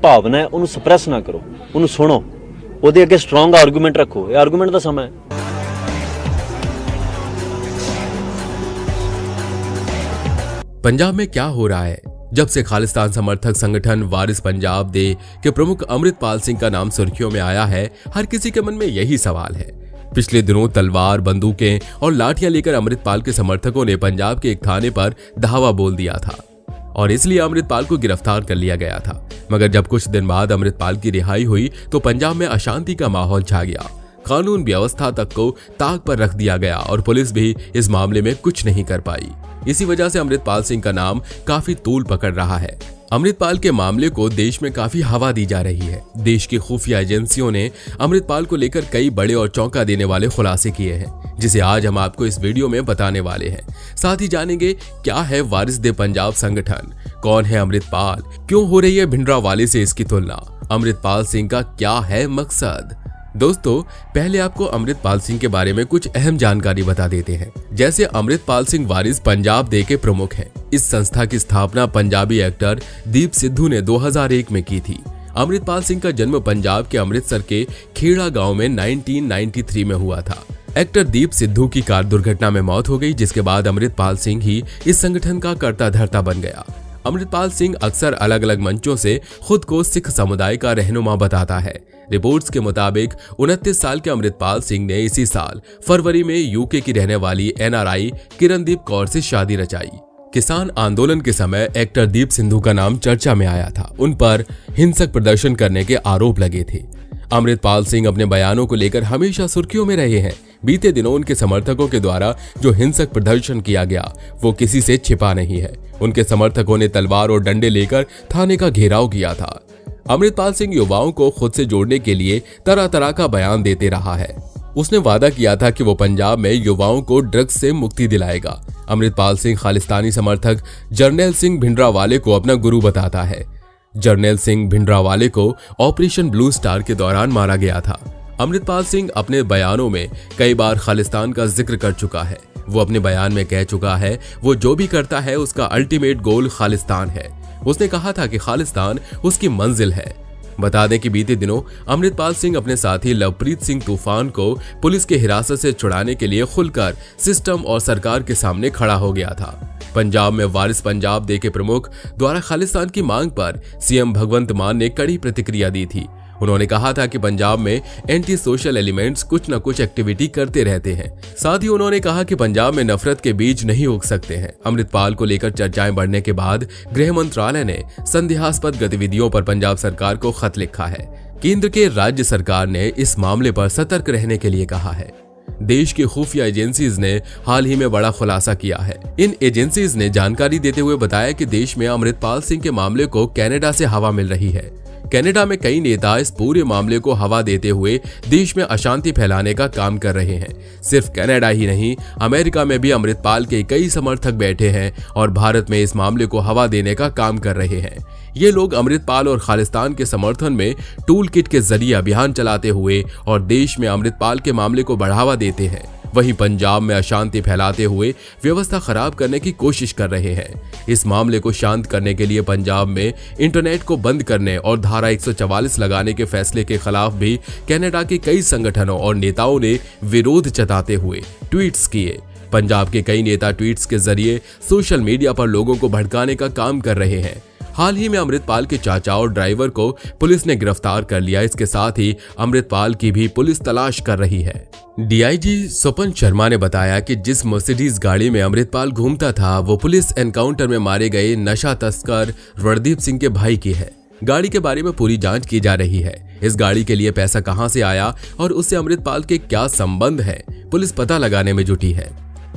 ਭਾਵਨਾ ਹੈ ਉਹਨੂੰ ਸਪਰੈਸ ਨਾ ਕਰੋ, ਉਹਨੂੰ ਸੁਣੋ, ਉਹਦੇ ਅੱਗੇ ਸਟਰੋਂਗ ਆਰਗੂਮੈਂਟ ਰੱਖੋ। ਇਹ ਆਰਗੂਮੈਂਟ ਦਾ ਸਮਾਂ ਹੈ। पंजाब में क्या हो रहा है? जब से खालिस्तान समर्थक संगठन वारिस पंजाब दे के प्रमुख अमृतपाल सिंह का नाम सुर्खियों में आया है, हर किसी के मन में यही सवाल है। पिछले दिनों तलवार, बंदूकें और लाठियां लेकर अमृतपाल के समर्थकों ने पंजाब के एक थाने पर धावा बोल दिया था और इसलिए अमृतपाल को गिरफ्तार कर लिया गया था। मगर जब कुछ दिन बाद अमृतपाल की रिहाई हुई तो पंजाब में अशांति का माहौल छा गया। कानून व्यवस्था तक को ताक पर रख दिया गया और पुलिस भी इस मामले में कुछ नहीं कर पाई। इसी वजह से अमृतपाल सिंह का नाम काफी तूल पकड़ रहा है। अमृतपाल के मामले को देश में काफी हवा दी जा रही है। देश की खुफिया एजेंसियों ने अमृतपाल को लेकर कई बड़े और चौंका देने वाले खुलासे किए हैं, जिसे आज हम आपको इस वीडियो में बताने वाले हैं। साथ ही जानेंगे क्या है वारिस दे पंजाब संगठन, कौन है अमृतपाल, क्यों हो रही है भिंडरावाले से इसकी तुलना, अमृतपाल सिंह का क्या है मकसद। दोस्तों, पहले आपको अमृतपाल सिंह के बारे में कुछ अहम जानकारी बता देते हैं। जैसे अमृतपाल सिंह वारिस पंजाब दे के प्रमुख हैं। इस संस्था की स्थापना पंजाबी एक्टर दीप सिद्धू ने 2001 में की थी। अमृतपाल सिंह का जन्म पंजाब के अमृतसर के खेड़ा गांव में 1993 में हुआ था। एक्टर दीप सिद्धू की कार दुर्घटना में मौत हो गई, जिसके बाद अमृतपाल सिंह ही इस संगठन का कर्ता धर्ता बन गया। अमृतपाल सिंह अक्सर अलग अलग मंचों से खुद को सिख समुदाय का रहनुमा बताता है। रिपोर्ट्स के मुताबिक 29 साल के अमृतपाल सिंह ने इसी साल फरवरी में यूके की रहने वाली NRI किरणदीप कौर से शादी रचाई। किसान आंदोलन के समय एक्टर दीप सिद्धू का नाम चर्चा में आया था। उन पर हिंसक प्रदर्शन करने के आरोप लगे थे। अमृतपाल सिंह अपने बयानों को लेकर हमेशा सुर्खियों में रहे हैं। बीते दिनों उनके समर्थकों के द्वारा जो हिंसक प्रदर्शन किया गया वो किसी से छिपा नहीं है। उनके समर्थकों ने तलवार और डंडे लेकर थाने का घेराव किया था। अमृतपाल सिंह युवाओं को खुद से जोड़ने के लिए तरह तरह का बयान देते रहा है। उसने वादा किया था कि वो पंजाब में युवाओं को ड्रग्स से मुक्ति दिलाएगा। अमृतपाल सिंह खालिस्तानी समर्थक जरनैल सिंह भिंडरावाले को अपना गुरु बताता है। जरनैल सिंह भिंडरावाले को ऑपरेशन ब्लू स्टार के दौरान मारा गया था। अमृतपाल सिंह अपने बयानों में कई बार खालिस्तान का जिक्र कर चुका है। वो अपने बयान में कह चुका है वो जो भी करता है उसका अल्टीमेट गोल खालिस्तान है। उसने कहा था कि खालिस्तान उसकी मंजिल है। बता दें कि बीते दिनों अमृतपाल सिंह अपने साथी लवप्रीत सिंह तूफान को पुलिस की हिरासत से छुड़ाने के लिए खुलकर सिस्टम और सरकार के सामने खड़ा हो गया था। पंजाब में वारिस पंजाब दे के प्रमुख द्वारा खालिस्तान की मांग पर CM भगवंत मान ने कड़ी प्रतिक्रिया दी थी। उन्होंने कहा था कि पंजाब में एंटी सोशल एलिमेंट्स कुछ न कुछ एक्टिविटी करते रहते हैं। साथ ही उन्होंने कहा कि पंजाब में नफरत के बीज नहीं उग सकते हैं। अमृतपाल को लेकर चर्चाएं बढ़ने के बाद गृह मंत्रालय ने संदेहास्पद गतिविधियों पर पंजाब सरकार को खत लिखा है। केंद्र के राज्य सरकार ने इस मामले पर सतर्क रहने के लिए कहा है। देश की खुफिया एजेंसीज ने हाल ही में बड़ा खुलासा किया है। इन एजेंसीज ने जानकारी देते हुए बताया कि देश में अमृतपाल सिंह के मामले को कनाडा से हवा मिल रही है। कनाडा में कई नेता इस पूरे मामले को हवा देते हुए देश में अशांति फैलाने का काम कर रहे हैं। सिर्फ कनाडा ही नहीं, अमेरिका में भी अमृतपाल के कई समर्थक बैठे हैं और भारत में इस मामले को हवा देने का काम कर रहे हैं। ये लोग अमृतपाल और खालिस्तान के समर्थन में टूल किट के जरिए अभियान चलाते हुए और देश में अमृतपाल के मामले को बढ़ावा देते हैं। वहीं पंजाब में अशांति फैलाते हुए व्यवस्था खराब करने की कोशिश कर रहे हैं। इस मामले को शांत करने के लिए पंजाब में इंटरनेट को बंद करने और धारा 144 लगाने के फैसले के खिलाफ भी कनाडा के कई संगठनों और नेताओं ने विरोध जताते हुए ट्वीट्स किए। पंजाब के कई नेता ट्वीट्स के जरिए सोशल मीडिया पर लोगों को भड़काने का काम कर रहे हैं। हाल ही में अमृतपाल के चाचा और ड्राइवर को पुलिस ने गिरफ्तार कर लिया। इसके साथ ही अमृतपाल की भी पुलिस तलाश कर रही है। DIG स्वपन शर्मा ने बताया कि जिस मर्सिडीज गाड़ी में अमृतपाल घूमता था वो पुलिस एनकाउंटर में मारे गए नशा तस्कर रणदीप सिंह के भाई की है। गाड़ी के बारे में पूरी जांच की जा रही है। इस गाड़ी के लिए पैसा कहां से आया और उससे अमृतपाल के क्या संबंध है, पुलिस पता लगाने में जुटी है।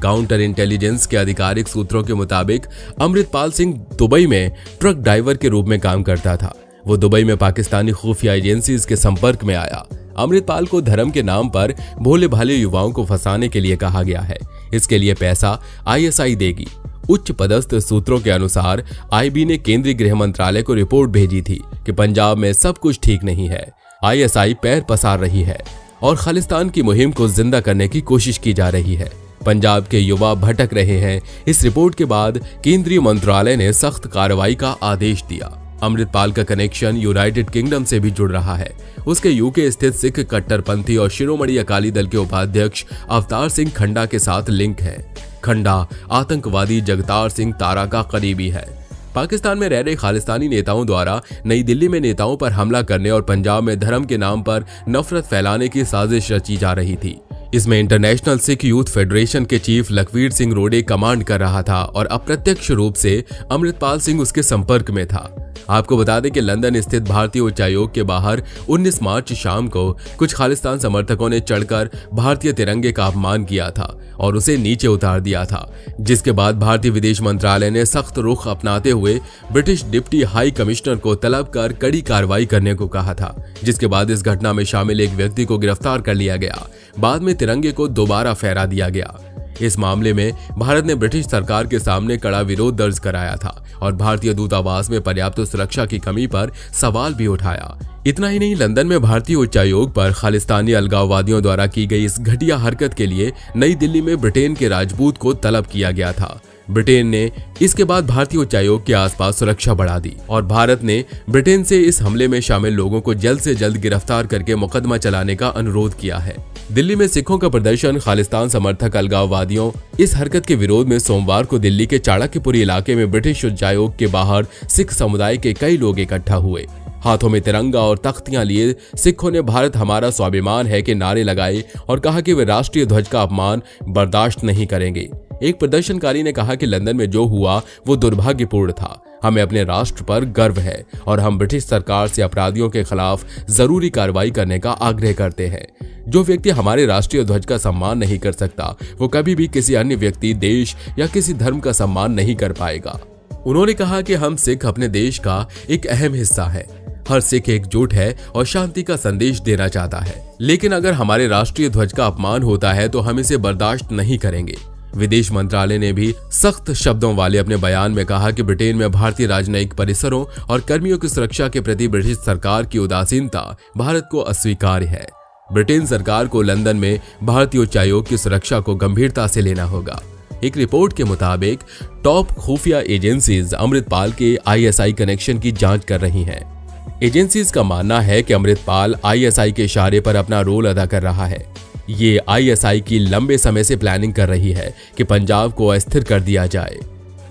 काउंटर इंटेलिजेंस के आधिकारिक सूत्रों के मुताबिक अमृतपाल सिंह दुबई में ट्रक ड्राइवर के रूप में काम करता था। वो दुबई में पाकिस्तानी खुफिया एजेंसीज के संपर्क में आया। अमृतपाल को धर्म के नाम पर भोले भाले युवाओं को फंसाने के लिए कहा गया है। इसके लिए पैसा ISI देगी। उच्च पदस्थ सूत्रों के अनुसार IB ने केंद्रीय गृह मंत्रालय को रिपोर्ट भेजी थी कि पंजाब में सब कुछ ठीक नहीं है। ISI पैर पसार रही है और खालिस्तान की मुहिम को जिंदा करने की कोशिश की जा रही है। पंजाब के युवा भटक रहे हैं। इस रिपोर्ट के बाद केंद्रीय मंत्रालय ने सख्त कार्रवाई का आदेश दिया। अमृतपाल का कनेक्शन यूनाइटेड किंगडम से भी जुड़ रहा है। उसके यूके स्थित सिख कट्टरपंथी और शिरोमणि अकाली दल के उपाध्यक्ष अवतार सिंह खंडा के साथ लिंक है। खंडा आतंकवादी जगतार सिंह तारा का करीबी है। पाकिस्तान में रह रहे खालिस्तानी नेताओं द्वारा नई दिल्ली में नेताओं पर हमला करने और पंजाब में धर्म के नाम पर नफरत फैलाने की साजिश रची जा रही थी। इसमें इंटरनेशनल सिख यूथ फेडरेशन के चीफ लखवीर सिंह रोडे कमांड कर रहा था और अप्रत्यक्ष रूप से अमृतपाल सिंह उसके संपर्क में था। आपको बता दें कि लंदन स्थित भारतीय उच्चायोग के बाहर 19 मार्च शाम को कुछ खालिस्तान समर्थकों ने चढ़कर भारतीय तिरंगे का अपमान किया था और उसे नीचे उतार दिया था, जिसके बाद भारतीय विदेश मंत्रालय ने सख्त रुख अपनाते हुए ब्रिटिश डिप्टी हाई कमिश्नर को तलब कर कड़ी कार्रवाई करने को कहा था, जिसके बाद इस घटना में शामिल एक व्यक्ति को गिरफ्तार कर लिया गया। बाद में तिरंगे को दोबारा फहरा दिया गया। इस मामले में भारत ने ब्रिटिश सरकार के सामने कड़ा विरोध दर्ज कराया था और भारतीय दूतावास में पर्याप्त सुरक्षा की कमी पर सवाल भी उठाया। इतना ही नहीं, लंदन में भारतीय उच्चायोग पर खालिस्तानी अलगाववादियों द्वारा की गई इस घटिया हरकत के लिए नई दिल्ली में ब्रिटेन के राजदूत को तलब किया गया था। ब्रिटेन ने इसके बाद भारतीय उच्चायोग के आसपास सुरक्षा बढ़ा दी और भारत ने ब्रिटेन से इस हमले में शामिल लोगों को जल्द से जल्द गिरफ्तार करके मुकदमा चलाने का अनुरोध किया है। दिल्ली में सिखों का प्रदर्शन खालिस्तान समर्थक अलगाववादियों इस हरकत के विरोध में सोमवार को दिल्ली के चाणक्यपुरी इलाके में ब्रिटिश उच्चायोग के बाहर सिख समुदाय के कई लोग इकट्ठा हुए। हाथों में तिरंगा और तख्तियां लिए सिखों ने भारत हमारा स्वाभिमान है के नारे लगाए और कहा कि वे राष्ट्रीय ध्वज का अपमान बर्दाश्त नहीं करेंगे। एक प्रदर्शनकारी ने कहा कि लंदन में जो हुआ वो दुर्भाग्यपूर्ण था। हमें अपने राष्ट्र पर गर्व है और हम ब्रिटिश सरकार से अपराधियों के खिलाफ जरूरी कार्रवाई करने का आग्रह करते हैं। जो व्यक्ति हमारे राष्ट्रीय ध्वज का सम्मान नहीं कर सकता वो कभी भी किसी अन्य व्यक्ति, देश या किसी धर्म का सम्मान नहीं कर पाएगा। उन्होंने कहा कि हम सिख अपने देश का एक अहम हिस्सा है। हर सिख एकजुट है और शांति का संदेश देना चाहता है, लेकिन अगर हमारे राष्ट्रीय ध्वज का अपमान होता है तो हम इसे बर्दाश्त नहीं करेंगे। विदेश मंत्रालय ने भी सख्त शब्दों वाले अपने बयान में कहा कि ब्रिटेन में भारतीय राजनयिक परिसरों और कर्मियों की सुरक्षा के प्रति ब्रिटिश सरकार की उदासीनता भारत को अस्वीकार्य है। ब्रिटेन सरकार को लंदन में भारतीय उच्चायोग की सुरक्षा को गंभीरता से लेना होगा। एक रिपोर्ट के मुताबिक टॉप खुफिया एजेंसीज अमृतपाल के ISI कनेक्शन की जांच कर रही हैं। एजेंसीज का मानना है कि अमृतपाल ISI के इशारे पर अपना रोल अदा कर रहा है। ये ISI की लंबे समय से प्लानिंग कर रही है कि पंजाब को अस्थिर कर दिया जाए।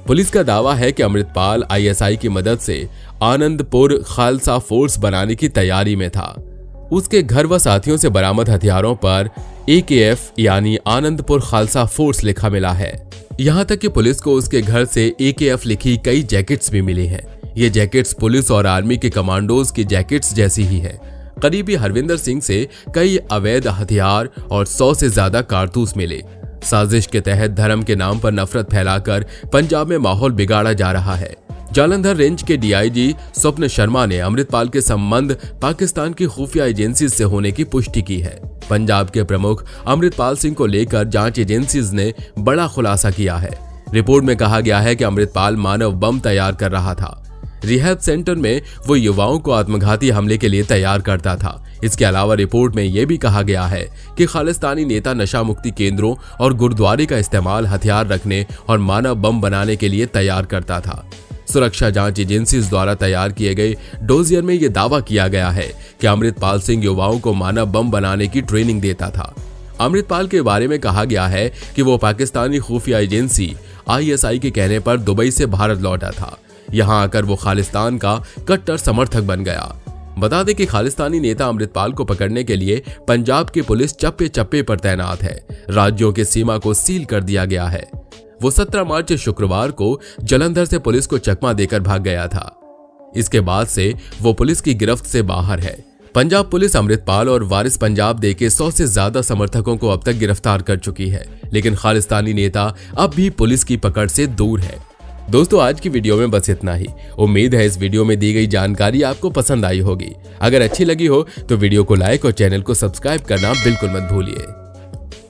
पुलिस का दावा है कि अमृतपाल ISI की मदद से आनंदपुर खालसा फोर्स बनाने की तैयारी में था। उसके घर व साथियों से बरामद हथियारों पर AKF यानी आनंदपुर खालसा फोर्स लिखा मिला है। यहाँ तक कि पुलिस को उसके घर से AKF लिखी कई जैकेट्स भी मिली हैं। ये जैकेट्स पुलिस और आर्मी के कमांडोज की जैकेट्स जैसी ही है। करीबी हरविंदर सिंह से कई अवैध हथियार और 100 से ज्यादा कारतूस मिले। साजिश के तहत धर्म के नाम पर नफरत फैलाकर पंजाब में माहौल बिगाड़ा जा रहा है। जालंधर रेंज के DIG स्वप्न शर्मा ने अमृतपाल के संबंध पाकिस्तान की खुफिया एजेंसी से होने की पुष्टि की है। पंजाब के प्रमुख अमृतपाल सिंह को लेकर जांच एजेंसीज ने बड़ा खुलासा किया है। रिपोर्ट में कहा गया है कि अमृतपाल मानव बम तैयार कर रहा था। रिहैब सेंटर में वो युवाओं को आत्मघाती हमले के लिए तैयार करता था। इसके अलावा रिपोर्ट में यह भी कहा गया है कि खालिस्तानी नेता नशा मुक्ति केंद्रों और गुरुद्वारे का इस्तेमाल हथियार रखने और मानव बम बनाने के लिए तैयार करता था। सुरक्षा जांच एजेंसीज द्वारा तैयार किए गए डोजियर में यह दावा किया गया है कि अमृतपाल सिंह युवाओं को मानव बम बनाने की ट्रेनिंग देता था। अमृतपाल के बारे में कहा गया है कि वो पाकिस्तानी खुफिया एजेंसी ISI के कहने पर दुबई से भारत लौटा था। यहाँ आकर वो खालिस्तान का कट्टर समर्थक बन गया। बता दें कि खालिस्तानी नेता अमृतपाल को पकड़ने के लिए पंजाब की पुलिस चप्पे चप्पे पर तैनात है। राज्यों की सीमा को सील कर दिया गया है। वो 17 मार्च शुक्रवार को जालंधर से पुलिस को चकमा देकर भाग गया था। इसके बाद से वो पुलिस की गिरफ्त से बाहर है। पंजाब पुलिस अमृतपाल और वारिस पंजाब दे के 100 से ज्यादा समर्थकों को अब तक गिरफ्तार कर चुकी है, लेकिन खालिस्तानी नेता अब भी पुलिस की पकड़ से दूर है। दोस्तों, आज की वीडियो में बस इतना ही। उम्मीद है इस वीडियो में दी गई जानकारी आपको पसंद आई होगी। अगर अच्छी लगी हो तो वीडियो को लाइक और चैनल को सब्सक्राइब करना बिल्कुल मत भूलिए।